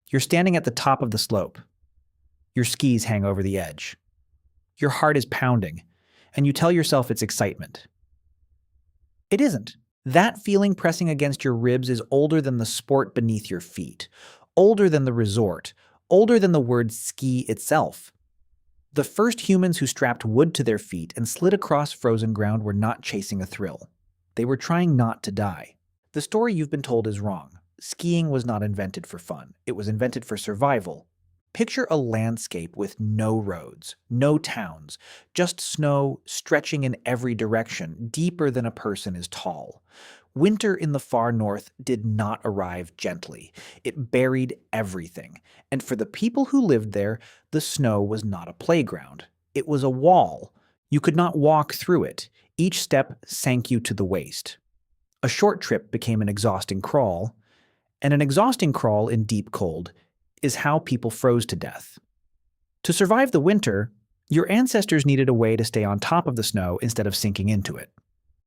You're standing at the top of the slope. Your skis hang over the edge. Your heart is pounding, and you tell yourself it's excitement. It isn't. That feeling pressing against your ribs is older than the sport beneath your feet, older than the resort, older than the word ski itself. The first humans who strapped wood to their feet and slid across frozen ground were not chasing a thrill. They were trying not to die. The story you've been told is wrong. Skiing was not invented for fun. It was invented for survival. Picture a landscape with no roads, no towns, just snow stretching in every direction, deeper than a person is tall. Winter in the far north did not arrive gently. It buried everything. And for the people who lived there, the snow was not a playground. It was a wall. You could not walk through it. Each step sank you to the waist. A short trip became an exhausting crawl, and an exhausting crawl in deep cold is how people froze to death. To survive the winter, your ancestors needed a way to stay on top of the snow instead of sinking into it.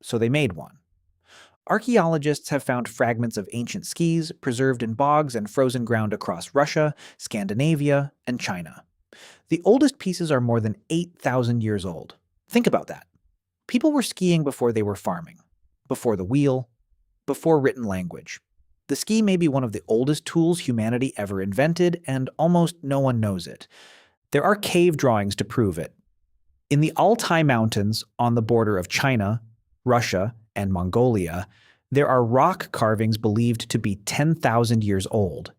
So they made one. Archaeologists have found fragments of ancient skis preserved in bogs and frozen ground across Russia, Scandinavia, and China. The oldest pieces are more than 8,000 years old. Think about that. People were skiing before they were farming, before the wheel, before written language. The ski may be one of the oldest tools humanity ever invented, and almost no one knows it. There are cave drawings to prove it. In the Altai Mountains on the border of China, Russia, and Mongolia, there are rock carvings believed to be 10,000 years old.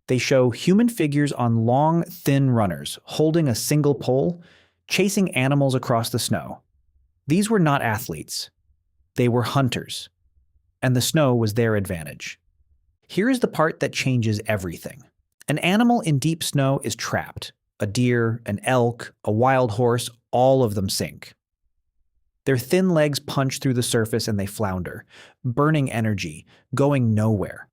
They show human figures on long, thin runners, holding a single pole, chasing animals across the snow. These were not athletes. They were hunters. And the snow was their advantage. Here is the part that changes everything. An animal in deep snow is trapped. A deer, an elk, a wild horse, all of them sink. Their thin legs punch through the surface and they flounder, burning energy, going nowhere.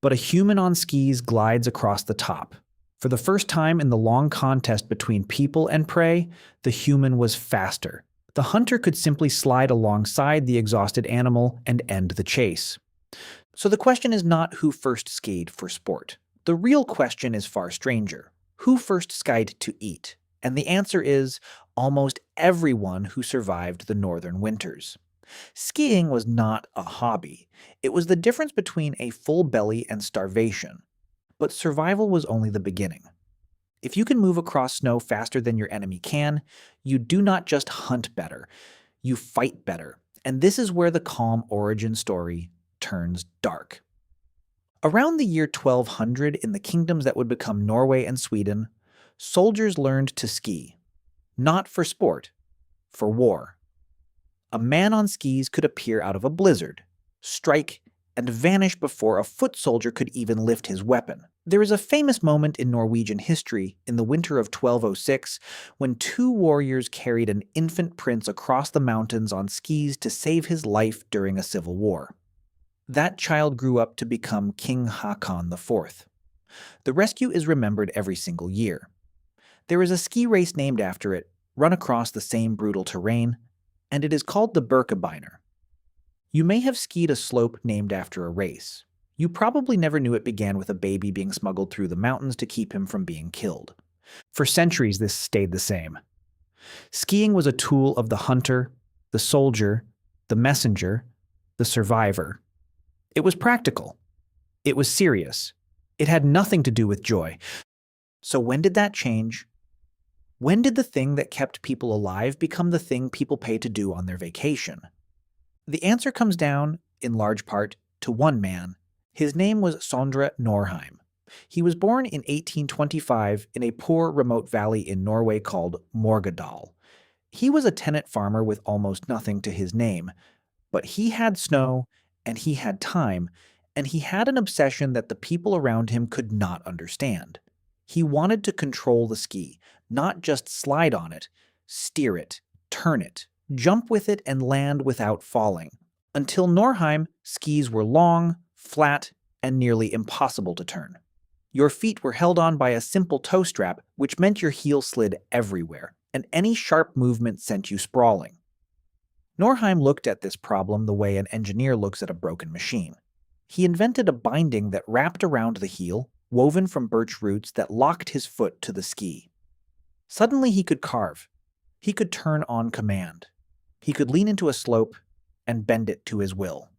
But a human on skis glides across the top. For the first time in the long contest between people and prey, the human was faster. The hunter could simply slide alongside the exhausted animal and end the chase. So the question is not who first skied for sport. The real question is far stranger. Who first skied to eat? And the answer is almost everyone who survived the northern winters. Skiing was not a hobby. It was the difference between a full belly and starvation. But survival was only the beginning. If you can move across snow faster than your enemy can, you do not just hunt better, you fight better. And this is where the calm origin story turns dark. Around the year 1200, in the kingdoms that would become Norway and Sweden, soldiers learned to ski. Not for sport, for war. A man on skis could appear out of a blizzard, strike, and vanish before a foot soldier could even lift his weapon. There is a famous moment in Norwegian history in the winter of 1206 when two warriors carried an infant prince across the mountains on skis to save his life during a civil war. That child grew up to become King Haakon IV. The rescue is remembered every single year. There is a ski race named after it, run across the same brutal terrain, and it is called the Birkebeiner. You may have skied a slope named after a race. You probably never knew it began with a baby being smuggled through the mountains to keep him from being killed. For centuries, this stayed the same. Skiing was a tool of the hunter, the soldier, the messenger, the survivor. It was practical. It was serious. It had nothing to do with joy. So when did that change? When did the thing that kept people alive become the thing people pay to do on their vacation? The answer comes down, in large part, to one man. His name was Sondre Norheim. He was born in 1825 in a poor remote valley in Norway called Morgedal. He was a tenant farmer with almost nothing to his name, but he had snow, and he had time, and he had an obsession that the people around him could not understand. He wanted to control the ski, not just slide on it, steer it, turn it, jump with it, and land without falling. Until Norheim, skis were long, flat, and nearly impossible to turn. Your feet were held on by a simple toe strap, which meant your heel slid everywhere, and any sharp movement sent you sprawling. Norheim looked at this problem the way an engineer looks at a broken machine. He invented a binding that wrapped around the heel, woven from birch roots that locked his foot to the ski. Suddenly he could carve. He could turn on command. He could lean into a slope and bend it to his will.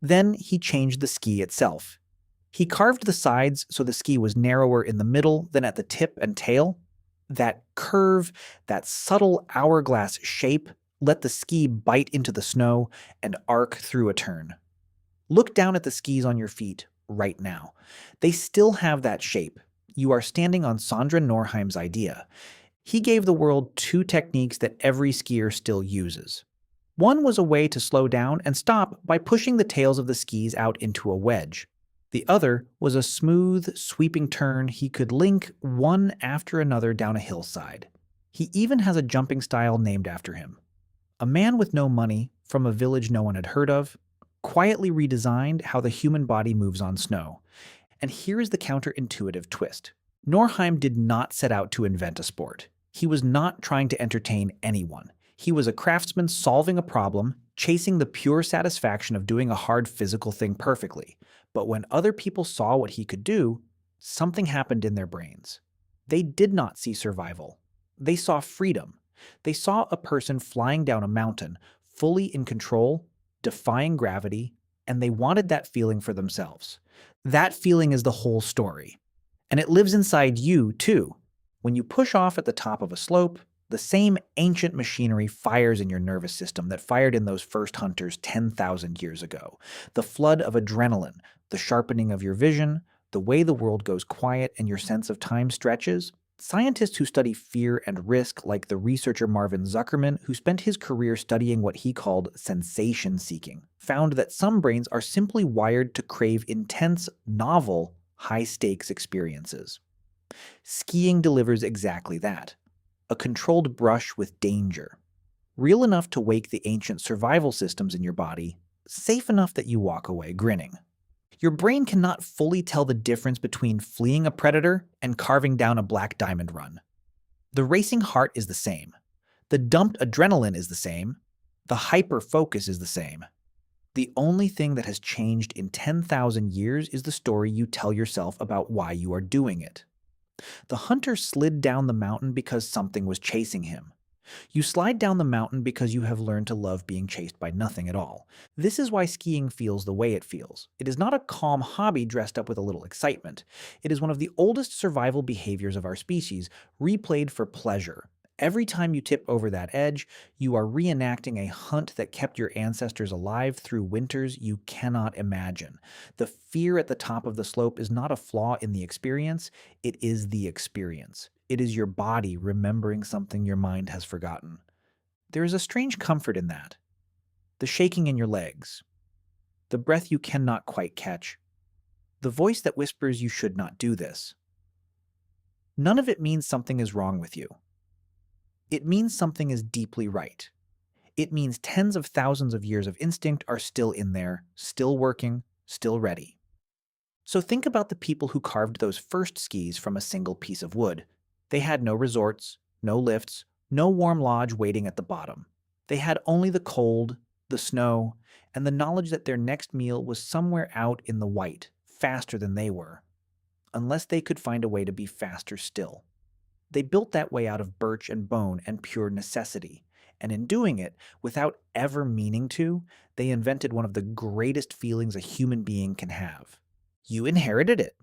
Then he changed the ski itself. He carved the sides so the ski was narrower in the middle than at the tip and tail. That curve, that subtle hourglass shape, let the ski bite into the snow and arc through a turn. Look down at the skis on your feet right now. They still have that shape. You are standing on Sondre Norheim's idea. He gave the world two techniques that every skier still uses. One was a way to slow down and stop by pushing the tails of the skis out into a wedge. The other was a smooth, sweeping turn he could link one after another down a hillside. He even has a jumping style named after him. A man with no money, from a village no one had heard of, quietly redesigned how the human body moves on snow. And here is the counterintuitive twist. Norheim did not set out to invent a sport. He was not trying to entertain anyone. He was a craftsman solving a problem, chasing the pure satisfaction of doing a hard physical thing perfectly. But when other people saw what he could do, something happened in their brains. They did not see survival. They saw freedom. They saw a person flying down a mountain, fully in control, defying gravity, and they wanted that feeling for themselves. That feeling is the whole story. And it lives inside you, too. When you push off at the top of a slope, the same ancient machinery fires in your nervous system that fired in those first hunters 10,000 years ago. The flood of adrenaline, the sharpening of your vision, the way the world goes quiet and your sense of time stretches. Scientists who study fear and risk, like the researcher Marvin Zuckerman, who spent his career studying what he called sensation seeking, found that some brains are simply wired to crave intense, novel, high-stakes experiences. Skiing delivers exactly that. A controlled brush with danger. Real enough to wake the ancient survival systems in your body, safe enough that you walk away grinning. Your brain cannot fully tell the difference between fleeing a predator and carving down a black diamond run. The racing heart is the same. The dumped adrenaline is the same. The hyper-focus is the same. The only thing that has changed in 10,000 years is the story you tell yourself about why you are doing it. The hunter slid down the mountain because something was chasing him. You slide down the mountain because you have learned to love being chased by nothing at all. This is why skiing feels the way it feels. It is not a calm hobby dressed up with a little excitement. It is one of the oldest survival behaviors of our species, replayed for pleasure. Every time you tip over that edge, you are reenacting a hunt that kept your ancestors alive through winters you cannot imagine. The fear at the top of the slope is not a flaw in the experience, it is the experience. It is your body remembering something your mind has forgotten. There is a strange comfort in that. The shaking in your legs, the breath you cannot quite catch, the voice that whispers you should not do this. None of it means something is wrong with you. It means something is deeply right. It means tens of thousands of years of instinct are still in there, still working, still ready. So think about the people who carved those first skis from a single piece of wood. They had no resorts, no lifts, no warm lodge waiting at the bottom. They had only the cold, the snow, and the knowledge that their next meal was somewhere out in the white, faster than they were. Unless they could find a way to be faster still. They built that way out of birch and bone and pure necessity, and in doing it, without ever meaning to, they invented one of the greatest feelings a human being can have. You inherited it.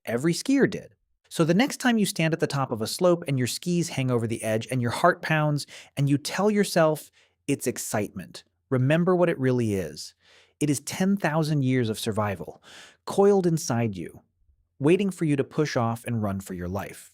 Every skier did. So the next time you stand at the top of a slope and your skis hang over the edge and your heart pounds and you tell yourself it's excitement, remember what it really is. It is 10,000 years of survival, coiled inside you, waiting for you to push off and run for your life.